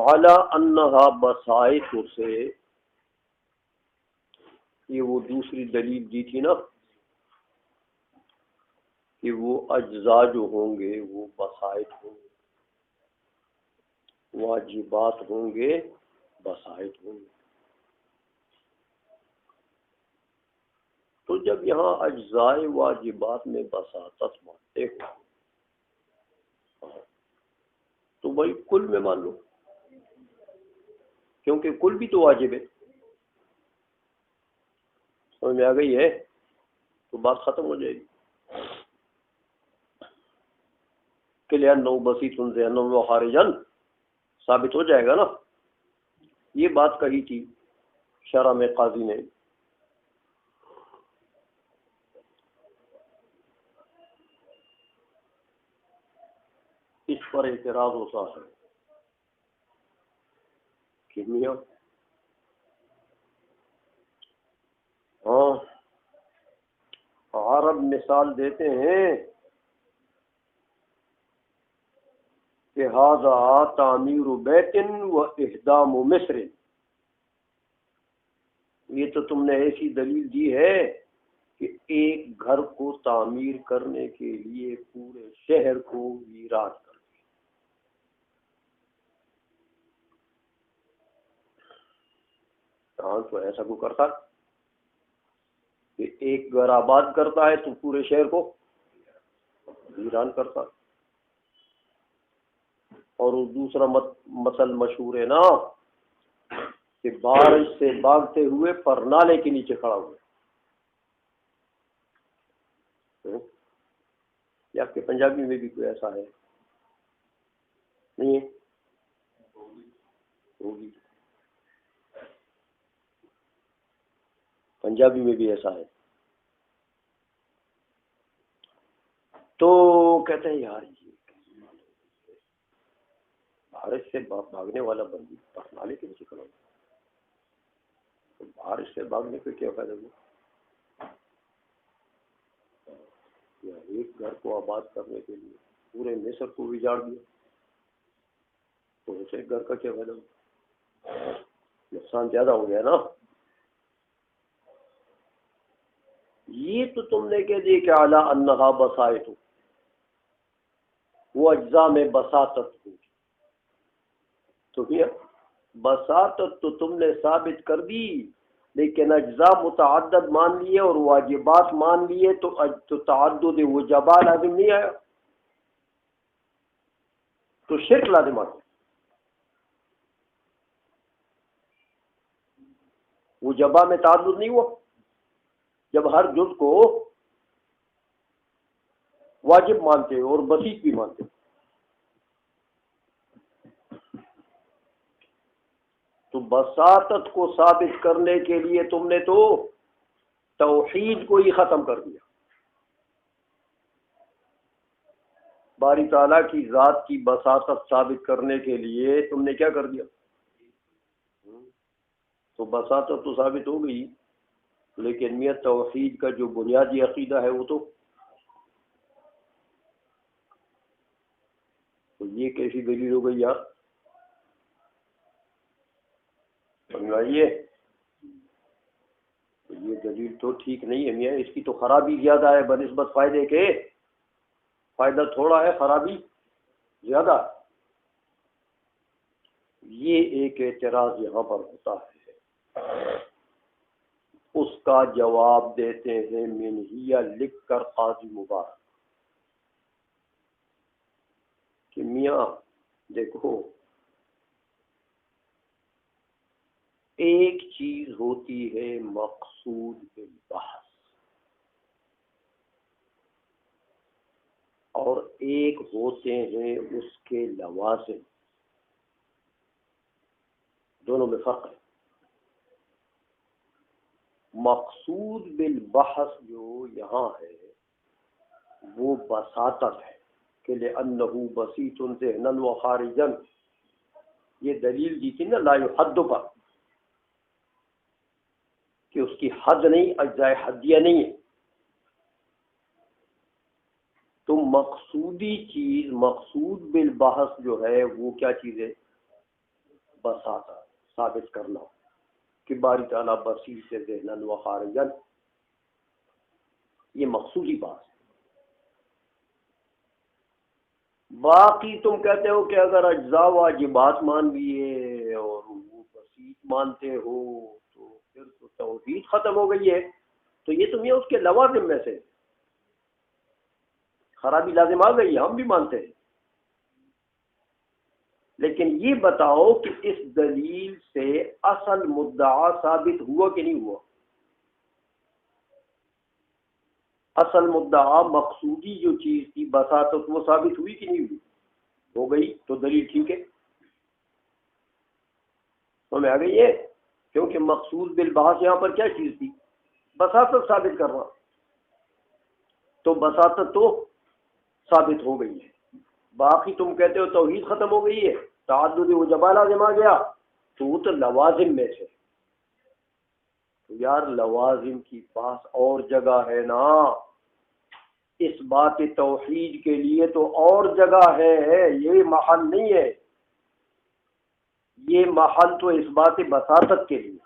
علی انہا بسائط سے، یہ وہ دوسری دلیل دی تھی نا کہ وہ اجزاء جو ہوں گے وہ بسائط ہوں گے، واجبات ہوں گے بسائط ہوں گے۔ تو جب یہاں اجزاء واجبات میں بساطت مانتے ہو تو بھائی کل میں مان لو، کیونکہ کل بھی تو واجب ہے۔ سمجھ میں آ گئی ہے؟ تو بات ختم ہو جائے گی کہ لأنه بسيط ذهنا وخارجا ثابت ہو جائے گا نا۔ یہ بات کہی تھی شرح میں قاضی نے۔ اس پر اعتراض ہوتا ہے کہ میاں ہاں عرب مثال دیتے ہیں کہ ھذا تعمیر بیت و اہدام مصر، یہ تو تم نے ایسی دلیل دی ہے کہ ایک گھر کو تعمیر کرنے کے لیے پورے شہر کو ویران کر دیا۔ ہاں تو ایسا کو کرتا کہ ایک گھر آباد کرتا ہے تو پورے شہر کو ویران کرتا۔ اور وہ دوسرا مثل مشہور ہے نا کہ بارش سے بھاگتے ہوئے پر نالے کے نیچے کھڑا ہوا۔ یہ آپ کے پنجابی میں بھی کوئی ایسا ہے نہیں ہے؟ ہوگی، پنجابی میں بھی ایسا ہے۔ تو کہتے ہیں یار یہ بارش سے بھاگنے والا بندی پر نالے کے نیچے کھڑا ہوا، تو بارش سے بھاگنے پہ کیا فائدہ ہوا؟ ایک گھر کو آباد کرنے کے لیے پورے مصر کو اجاڑ دیا، تو اسے گھر کا کیا فائدہ ہوا؟ نقصان زیادہ ہو گیا نا۔ یہ تو تم نے کہہ دیا کہ اعلیٰ انہا بسائط، وہ اجزاء میں بساطت ہوگی، تو بساطت تو تم نے ثابت کر دی، لیکن اجزاء متعدد مان لیے اور واجبات مان لیے تو تعدد وجباء لازم نہیں آیا، تو شرک لازم آ گیا۔ وجباء میں تعدد نہیں ہوا جب ہر جز کو واجب مانتے اور بسیط بھی مانتے۔ تو بساطت کو ثابت کرنے کے لیے تم نے تو توحید کو ہی ختم کر دیا۔ باری تعالیٰ کی ذات کی بساطت ثابت کرنے کے لیے تم نے کیا کر دیا؟ تو بساطت تو ثابت ہو گئی، لیکن میاں توحید کا جو بنیادی عقیدہ ہے وہ تو یہ کیسی دلیل ہو گئی یار؟ سمجھائیے، یہ دلیل تو ٹھیک نہیں ہے میاں، اس کی تو خرابی زیادہ ہے بنسبت فائدے کے۔ فائدہ تھوڑا ہے، خرابی زیادہ۔ یہ ایک اعتراض یہاں پر ہوتا ہے، اس کا جواب دیتے ہیں منہیہ لکھ کر قاضی مبارک کہ میاں دیکھو، ایک چیز ہوتی ہے مقصود بالبحث اور ایک ہوتے ہیں اس کے لوازم، دونوں میں فرق ہے۔ مقصود بالبحث جو یہاں ہے وہ بساطت ہے کہ لأنه بسيط ذہنا وخارجا، یہ دلیل دی تھی نا لا یحد پر کہ اس کی حد نہیں، اجزاء حدیہ نہیں ہے۔ تو مقصودی چیز، مقصود بالبحث جو ہے وہ کیا چیز ہے؟ بساطہ ثابت کرنا کہ باری تعالیٰ بصیر سے ذہناً و خارجاً، یہ مقصودی بات ہے۔ باقی تم کہتے ہو کہ اگر اجزاء واجبات مان لیے اور وہ بسیط مانتے ہو تو پھر تو توحید ختم ہو گئی ہے، تو یہ تمہیں اس کے لوازم میں سے خرابی لازم آ گئی ہے، ہم بھی مانتے ہیں۔ لیکن یہ بتاؤ کہ اس دلیل سے اصل مدعا ثابت ہوا کہ نہیں ہوا؟ اصل مدعا مقصودی جو چیز تھی بساطت، وہ ثابت ہوئی کہ نہیں ہوئی؟ ہو گئی، تو دلیل ٹھیک ہے، سمجھ آ گئی ہے؟ کیونکہ مقصود بالبحث یہاں پر کیا چیز تھی؟ بساطت ثابت کرنا، تو بساطت تو ثابت ہو گئی ہے۔ باقی تم کہتے ہو توحید ختم ہو گئی ہے، تعدد وجبہ لازم آ گیا، تو وہ تو لوازم میں سے۔ تو یار لوازم کی بات اور جگہ ہے نا، اس بات توحید کے لیے تو اور جگہ ہے، یہ محل نہیں ہے، یہ محل تو اس بات بساطت کے لیے،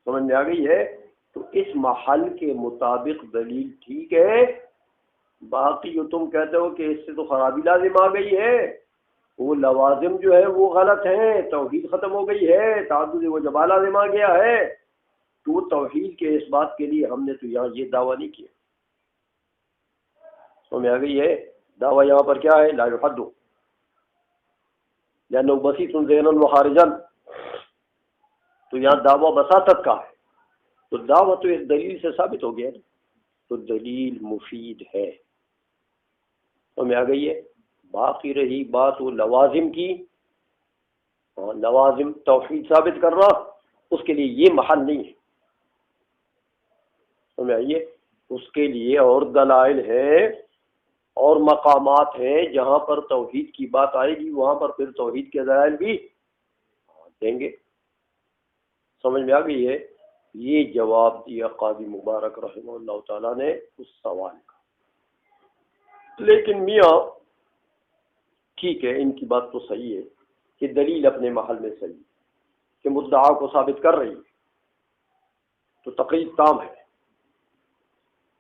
سمجھ میں آ گئی ہے؟ تو اس محل کے مطابق دلیل ٹھیک ہے۔ باقی جو تم کہتے ہو کہ اس سے تو خرابی لازم آ گئی ہے، وہ لوازم جو ہے وہ غلط ہیں، توحید ختم ہو گئی ہے، تعدد وجبہ لازم آ گیا ہے، تو توحید کے اس بات کے لیے ہم نے تو یہاں یہ دعویٰ نہیں کیا، سمجھ آ گئی ہے؟ دعویٰ یہاں پر کیا ہے؟ لا یحد لأنه بسيط ذہنا وخارجا، تو یہاں دعویٰ بساطت کا ہے، تو دعویٰ تو اس دلیل سے ثابت ہو گیا نا، تو دلیل مفید ہے، سمجھ آ گئی ہے؟ باقی رہی بات وہ لوازم کی، اور لوازم توحید ثابت کرنا، اس کے لیے یہ محل نہیں ہے، سمجھ آئیے؟ اس کے لیے اور دلائل ہیں اور مقامات ہیں جہاں پر توحید کی بات آئے گی، وہاں پر پھر توحید کے دلائل بھی دیں گے، سمجھ میں آ گئی ہے؟ یہ جواب دیا قاضی مبارک رحمہ اللہ تعالیٰ نے اس سوال کا۔ لیکن میاں ٹھیک ہے، ان کی بات تو صحیح ہے کہ دلیل اپنے محل میں صحیح ہے کہ مدعا کو ثابت کر رہی ہے، تو تقریر تام ہے،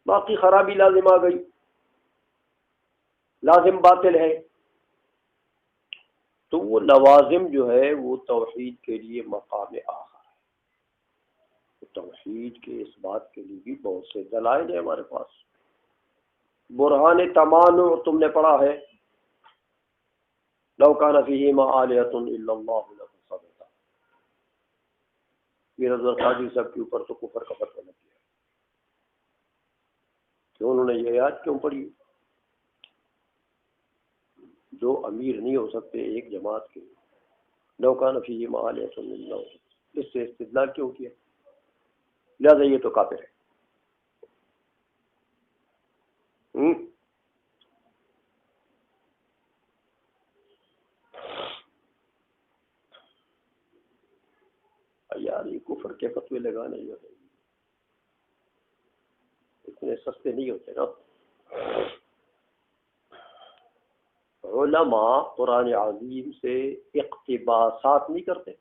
باقی خرابی لازم آ گئی، لازم باطل ہے، تو وہ لوازم جو ہے وہ توحید کے لیے مقام آخر ہے۔ توحید کے اس بات کے لیے بھی بہت سے دلائل ہیں ہمارے پاس، برہان تمانع تم نے پڑھا ہے، لو کان فیہما آلہۃ الا اللہ لفسدتا، یہ رضا قاضی صاحب کے اوپر تو کفر کا فتویٰ لگ گیا کہ انہوں نے یہ آیت کیوں پڑھی؟ جو امیر نہیں ہو سکتے ایک جماعت کے، لو کان فیہما آلہۃ الا اللہ، اس سے استدلال کیوں کیا؟ لہذا یہ تو کافر ہے۔ یار یہ کفر کے فتوے لگانے جو ہے اتنے سستے نہیں ہوتے نا۔ علماء قرآن عظیم سے اقتباسات نہیں کرتے،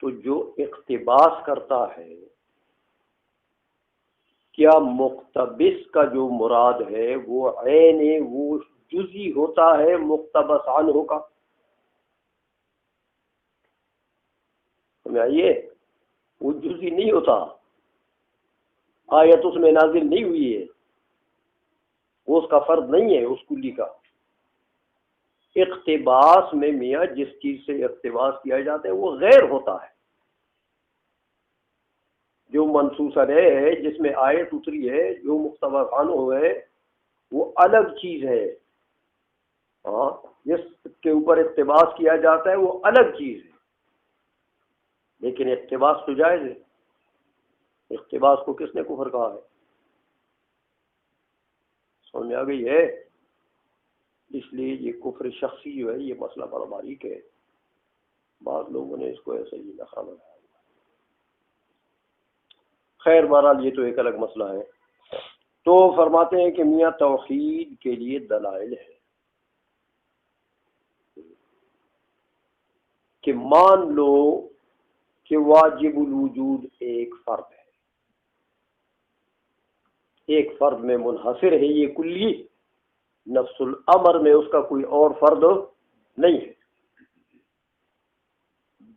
تو جو اقتباس کرتا ہے، کیا مقتبس کا جو مراد ہے وہ عین وہ جزئی ہوتا ہے مقتبس عنہ کا؟ سمجھ آئیے؟ وہ جزئی نہیں ہوتا، آیت اس میں نازل نہیں ہوئی ہے، وہ اس کا فرض نہیں ہے اس کلی کا۔ اقتباس میں میاں جس چیز سے اقتباس کیا جاتا ہے وہ غیر ہوتا ہے، جو منصوص علیہ ہے، جس میں آیت اتری ہے، جو مقتبس عنہ ہے، وہ الگ چیز ہے، ہاں، جس کے اوپر اقتباس کیا جاتا ہے وہ الگ چیز ہے، لیکن اقتباس تو جائز ہے۔ اقتباس کو کس نے کفر کہا ہے؟ سمجھ میں آ گئی ہے؟ اس لیے یہ کفر شخصی جو ہے یہ مسئلہ بڑا باریک ہے، بعض لوگوں نے اس کو ایسے ہی نخرہ بنایا۔ خیر بہرحال یہ تو ایک الگ مسئلہ ہے۔ تو فرماتے ہیں کہ میاں توحید کے لیے دلائل ہے، کہ مان لو کہ واجب الوجود ایک فرد ہے، ایک فرد میں منحصر ہے یہ کلی، نفس الامر میں اس کا کوئی اور فرد نہیں ہے۔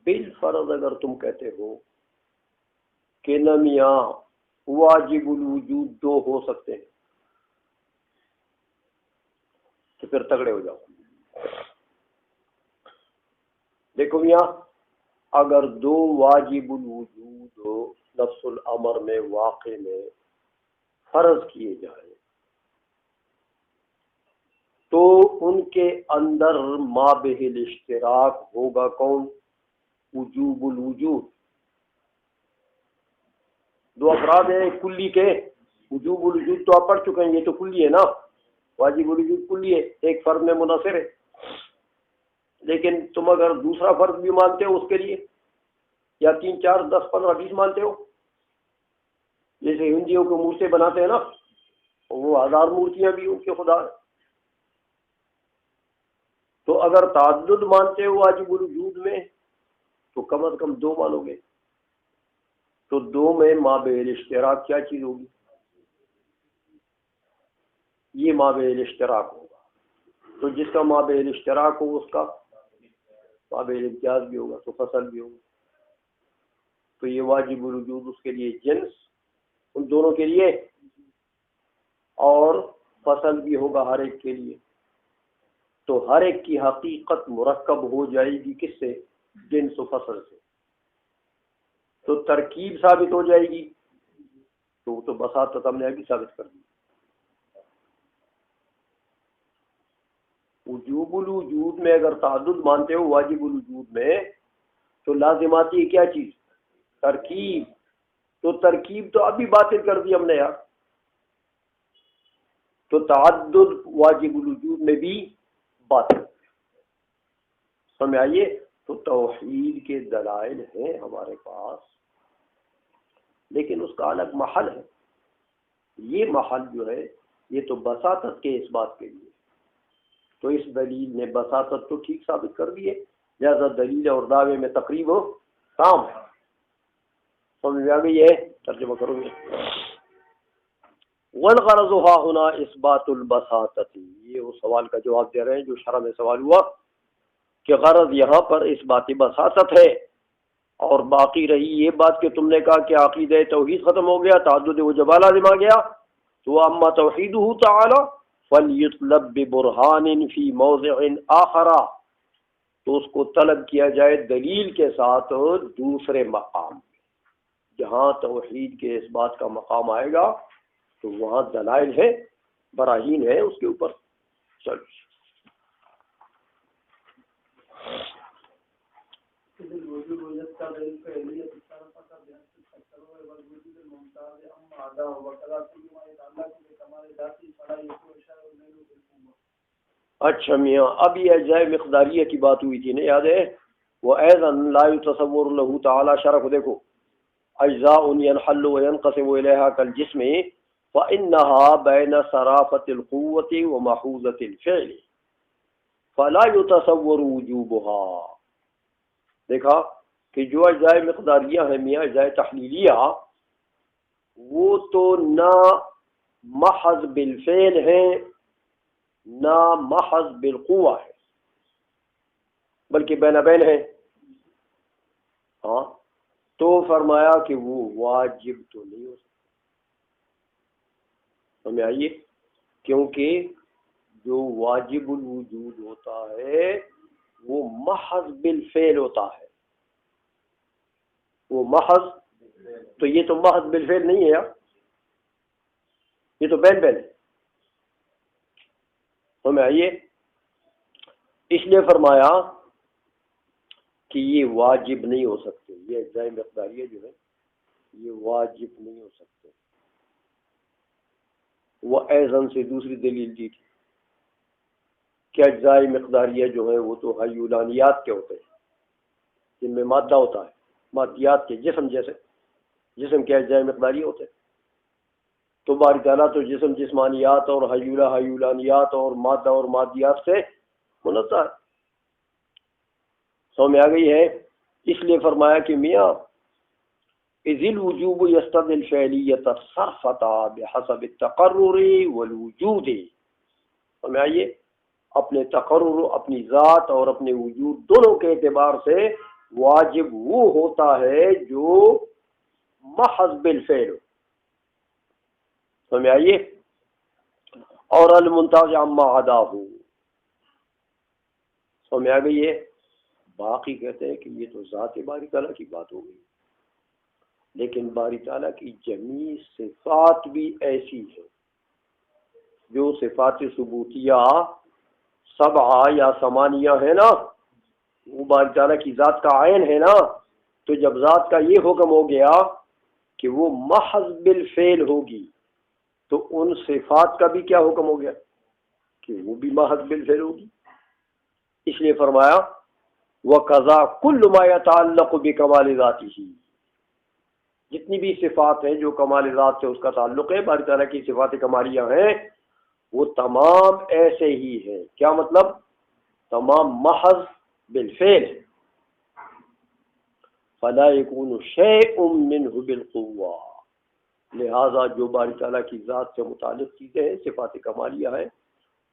بالفرض اگر تم کہتے ہو کہ نہ میاں واجب الوجود دو ہو سکتے ہیں تو پھر تگڑے ہو جاؤ۔ دیکھو میاں، اگر دو واجب الوجود نفس الامر میں واقع میں فرض کیے جائیں تو ان کے اندر مابہ الاشتراک ہوگا کون؟ وجوب الوجود۔ دو افراد ہیں کلی کے، وجوب الوجود تو آپ پڑھ چکے ہیں، یہ تو کلی ہے نا، واجب الوجود کلی ہے، ایک فرد میں منحصر ہے۔ لیکن تم اگر دوسرا فرد بھی مانتے ہو اس کے لیے، یا 3 4 10 15 20 مانتے ہو، جیسے ہندیوں کو مورتیں بناتے ہیں نا، وہ 1000 مورتیاں بھی ان کے خدا ہیں، تو اگر تعدد مانتے ہو واجب الوجود میں تو کم از کم 2 مانو گے، تو 2 میں مابع الاشتراک کیا چیز ہوگی؟ یہ مابع الاشتراک ہوگا، تو جس کا مابع الاشتراک ہو اس کا مابع الامتیاز بھی ہوگا، تو فصل بھی ہوگا، تو یہ واجب الوجود اس کے لیے جنس ان دونوں کے لیے، اور فصل بھی ہوگا ہر ایک کے لیے، تو ہر ایک کی حقیقت مرکب ہو جائے گی کس سے؟ جنس و فصل سے، تو ترکیب ثابت ہو جائے گی، تو بساطت ہم نے ابھی ثابت کر دی۔ وجوب الوجود میں اگر تعدد مانتے ہو واجب الوجود میں تو لازم آتی ہے کیا چیز؟ ترکیب، تو ترکیب تو ابھی باطل کر دی ہم نے یار، تو تعدد واجب الوجود میں بھی باطل۔ سمجھ آئیے؟ تو توحید کے دلائل ہیں ہمارے پاس، لیکن اس کا الگ محل ہے، یہ محل جو ہے یہ تو بساطت کے اس بات کے لیے، تو اس دلیل نے بساطت تو ٹھیک ثابت کر دی ہے، لہذا دلیل اور دعوے میں تقریب کام ہے۔ سمجھ میں آ گئی ہے؟ ترجمہ کرو گے۔ والغرض ها هنا اثبات البساطت، یہ وہ سوال کا جواب دے رہے ہیں جو شرح میں سوال ہوا کہ غرض یہاں پر اثبات بساطت ہے، اور باقی رہی یہ بات کہ تم نے کہا کہ عقیدہ توحید ختم ہو گیا، تعدد وجب لازم آ گیا، تو اما توحیدہ تعالی فلیطلب ببرہان فی موضع آخر، تو اس کو طلب کیا جائے دلیل کے ساتھ دوسرے مقام، جہاں توحید کے اس بات کا مقام آئے گا تو وہاں دلائل ہے، براہین ہے اس کے اوپر۔ چل اچھا میاں، اب یہ اجزاء مقداریہ کی بات ہوئی تھی نا، یاد ہے؟ وہ ایضاً لا يتصور له تعالی، شرح کو دیکھو، اجزاء ينحل وينقسم اليها كالجسم فانها بين صرافة القوة ومحوزة الفعل فلا يتصور وجوبها۔ دیکھا کہ جو اجزاء مقداریہ ہیں میاں، اجزاء تحلیلیہ، وہ تو نہ محض بالفعل ہیں نہ محض بالقوہ ہے، بلکہ بین بین ہے۔ ہاں، تو فرمایا کہ وہ واجب تو نہیں ہو سکتا، سمجھ آئیے؟ کیونکہ جو واجب الوجود ہوتا ہے وہ محض بالفعل ہوتا ہے، وہ محض، تو یہ تو محض بالفعل نہیں ہے یار، یہ تو بین بین ہے، سمجھ آئیے؟ اس لیے فرمایا کہ یہ واجب نہیں ہو سکتے، یہ اجزاء مقداریہ جو ہے یہ واجب نہیں ہو سکتے۔ وہ ایضاً سے دوسری دلیل دی تھی کہ اجزاء مقداریہ جو ہیں وہ تو حیولانیات کے ہوتے ہیں، جن میں مادہ ہوتا ہے، مادیات کے، جسم جیسے، جسم کے اجزاء مقداریہ ہوتے ہیں، تو باری تعالیٰ تو جسم جسمانیات اور حیولانیات اور مادہ اور مادیات سے منزہ ہے۔ سمجھ میں آ گئی ہے؟ اس لیے فرمایا کہ میاں اذ الوجوب یستدعی الفعلیۃ صرفۃ بحسب التقرر والوجود. سمجھ میں آئیے؟ اپنے تقرر، اپنی ذات اور اپنے وجود دونوں کے اعتبار سے واجب وہ ہوتا ہے جو محض بالفعل ہو. سمجھ میں آئیے؟ اور المنتج عما عداہ. سمجھ میں آ گئی ہے؟ باقی کہتے ہیں کہ یہ تو ذات باری تعالیٰ کی بات ہو گئی، لیکن باری تعالیٰ کی جمیع صفات بھی ایسی ہیں جو صفات ثبوتیہ سبعہ یا ثمانیہ ہے نا، وہ باری تعالیٰ کی ذات کا عین ہے نا. تو جب ذات کا یہ حکم ہو گیا کہ وہ محض بالفعل ہوگی، تو ان صفات کا بھی کیا حکم ہو گیا کہ وہ بھی محض بالفعل ہوگی. اس لیے فرمایا وَقَضَا كُلُّ مَا يَتَعَلَّقُ بِكَمَالِ ذَاتِهِ. جتنی بھی صفات ہیں جو کمال ذات سے اس کا تعلق ہے، باری تعالیٰ کی صفات کمالیہ ہیں، وہ تمام ایسے ہی ہیں. کیا مطلب؟ تمام محض بالفعل. فَلَا يَكُونُ شَيْءٌ مِّنْهُ بِالْقُوَّةِ. لہذا جو باری تعالیٰ کی ذات سے متعلق چیزیں ہیں، صفات کمالیہ ہیں،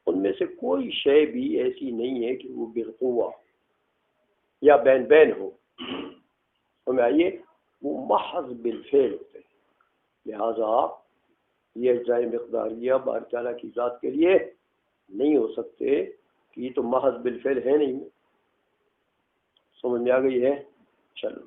ان میں سے کوئی شے بھی ایسی نہیں ہے کہ وہ بالقوہ یا بین بین ہو. سمجھ آئیے؟ وہ محض بالفعل ہوتے ہیں. لہذا یہ اجزاء مقداریہ باری تعالیٰ کی ذات کے لیے نہیں ہو سکتے کہ یہ تو محض بالفعل ہے نہیں. سمجھ میں آ گئی ہے؟ چلو.